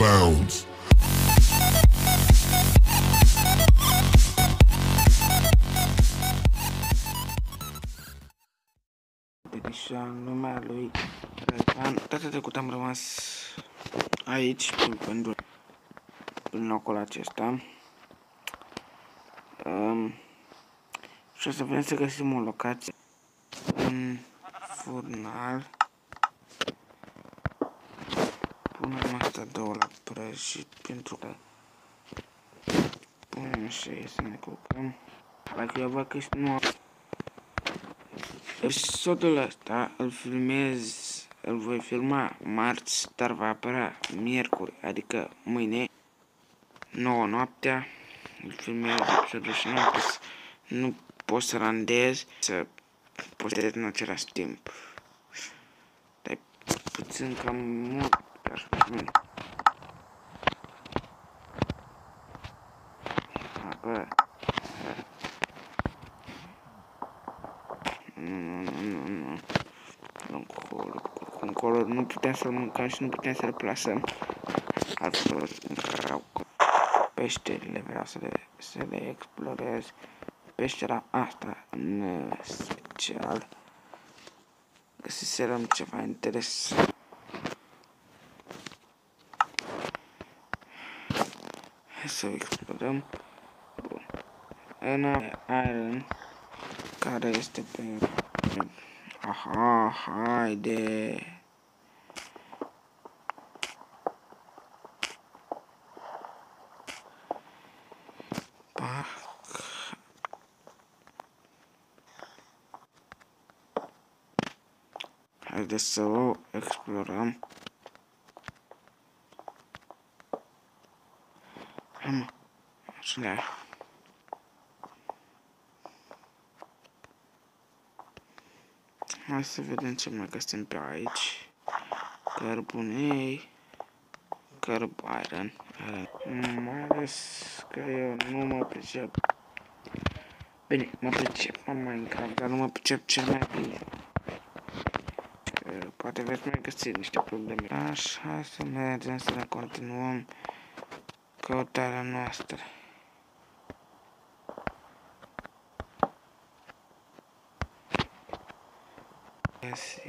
bounds. Edition lumea lui Răzvan. Data trecută am rămas aici prin locul acesta. Și o să vrem să găsim o locație, un furnal. Punem asta două la prăjit pentru că punem așa să ne culcăm. Dacă eu văd că nu. Episodul ăsta îl voi filma marți, dar va apărea miercuri, adică mâine, 9 noaptea. Îl filmez episodul și nu pot să randez, să postez în același timp. Dar puțin cam mult, dar bine. Bă. Nu. Încolo nu putem să-l mâncăm și nu putem să-l plasăm. Altfel încărau peșterile, vreau să le explorez. Peștera asta în special. Găsiserăm ceva interesant. Hai să explorăm. Bun. În iron, care este pe... Aha, haide! Haideți să o explorăm. Hai mă, așa. Hai să vedem ce mai găsim pe aici. Cărbunei. Iron. Mai ales că eu nu mă pricep. Bine, mă pricep în Minecraft, dar nu mă pricep cel mai bine. Poate veți mai găsi niște probleme. Așa, să mergem să ne continuăm căutarea noastră. Găsi...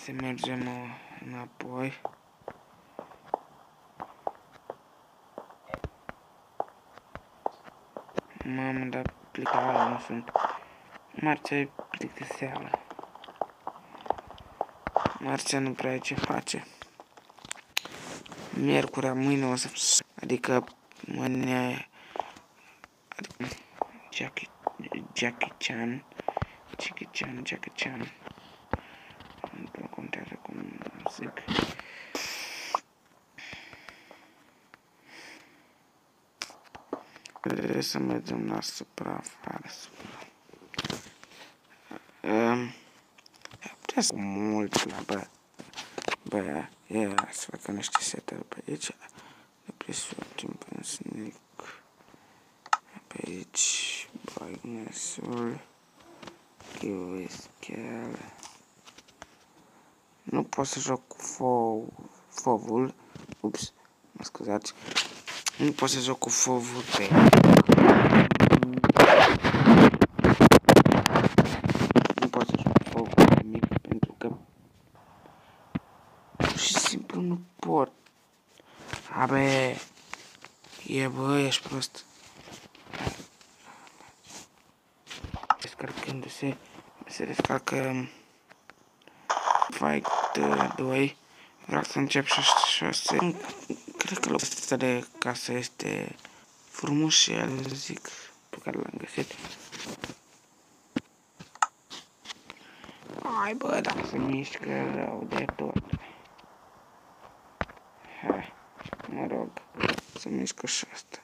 Să mergem înapoi. Mamă, dar plicare nu sunt. Marțea plictiseală. Marțea nu prea e ce face. Miercurea, mâine o să... Adică mâine... Adică... Jackie Chan. Nu contează cum zic. Trebuie să mergem la suprafață. Putea să mult la bă, ia să facă niște setări pe aici. De presfătim pe un sneak. Pe aici, brightness-ul. Scale. Nu pot să joc cu fovul. Ups, mă scuzați. Nu pot să joc cu fovul pe... Nu pot să joc cu fovul pe mic pentru că... Pur și simplu nu pot. Abe... Bă, ești prost. Descarcându-se... Se descarcă... Fight 2. Vreau să încep și o să... Cred că locul ăsta de casă este frumos și el, zic, pe care l-am găsit. Hai bă, dacă se mișcă rău de tot. Hai, mă rog, se mișcă și asta.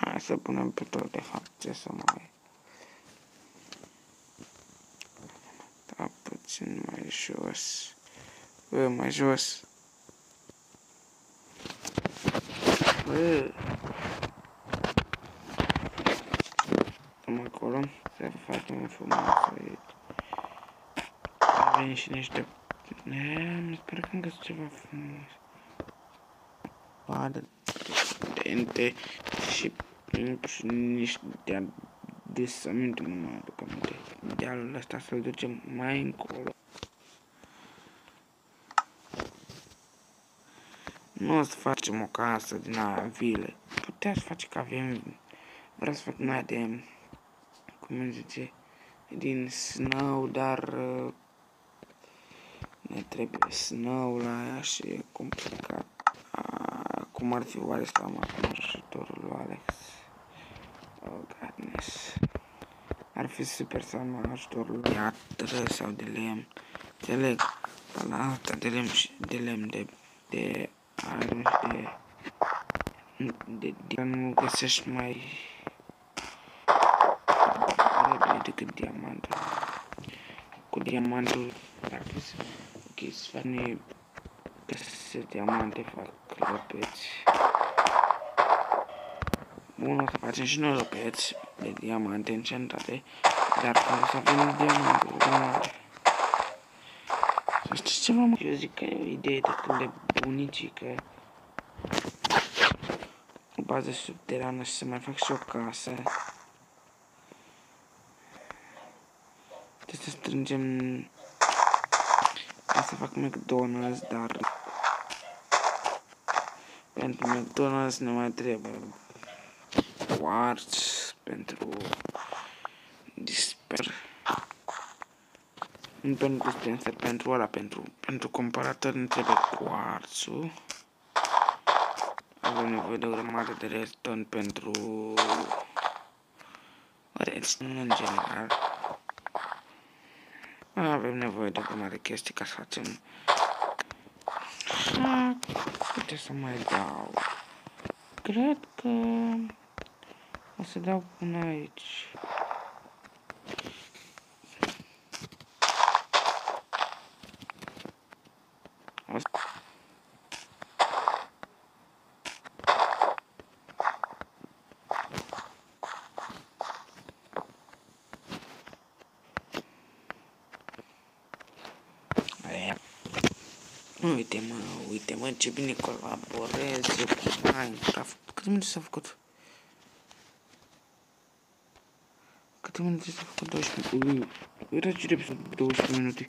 Hai să punem pe tot, de fapt, ce să mai... Da, puțin mai jos. Bă, mai jos. Bă. acolo, să facem frumos aici. Avem și niște... Sper că îmi găsesc ceva frumos. Padă, dente și niște desăminte, nu mă aduc aminte. Dealul ăsta să-l ducem mai încolo. Nu o să facem o casă din aia vile. Putea să face că avem... Vreau să fac numai de... Cum îi zice? Din snow, dar... ne trebuie snow la aia și e complicat. Cum ar fi oare să am acum ajutorul lui Alex? Oh, godness. Ar fi super să am ajutorul lui Atră sau de lemn. Înțeleg, pe la alta de lemn și de lemn de iron și de nu găsești mai repede decât diamantul. Cu diamantul, dacă ok, să fac găsesc diamante, fac lopeți. Bun, o să facem și noi lopeți de diamante încentate, dar când o să avem diamantul urmare. Să știți ceva, mă? Eu zic că e o idee destul de bunicică. O bază subterană și să mai fac și o casă. Trebuie să strângem... Ca să fac McDonald's, dar... Pentru McDonald's ne mai trebuie quartz, pentru disper. Nu pentru dispenser, pentru ăla, pentru comparator ne trebuie quartzul. Avem nevoie de o grămadă de redstone pentru redstone în general. Avem nevoie de o grămadă de chestii ca să facem. Uite să mai dau. Cred că o să dau până aici. Uite mă, ce bine colaborez eu cu Minecraft. Câte minute s-a făcut? Câte minute s-a făcut? 12 minute. Uitați ce repede 12 minute.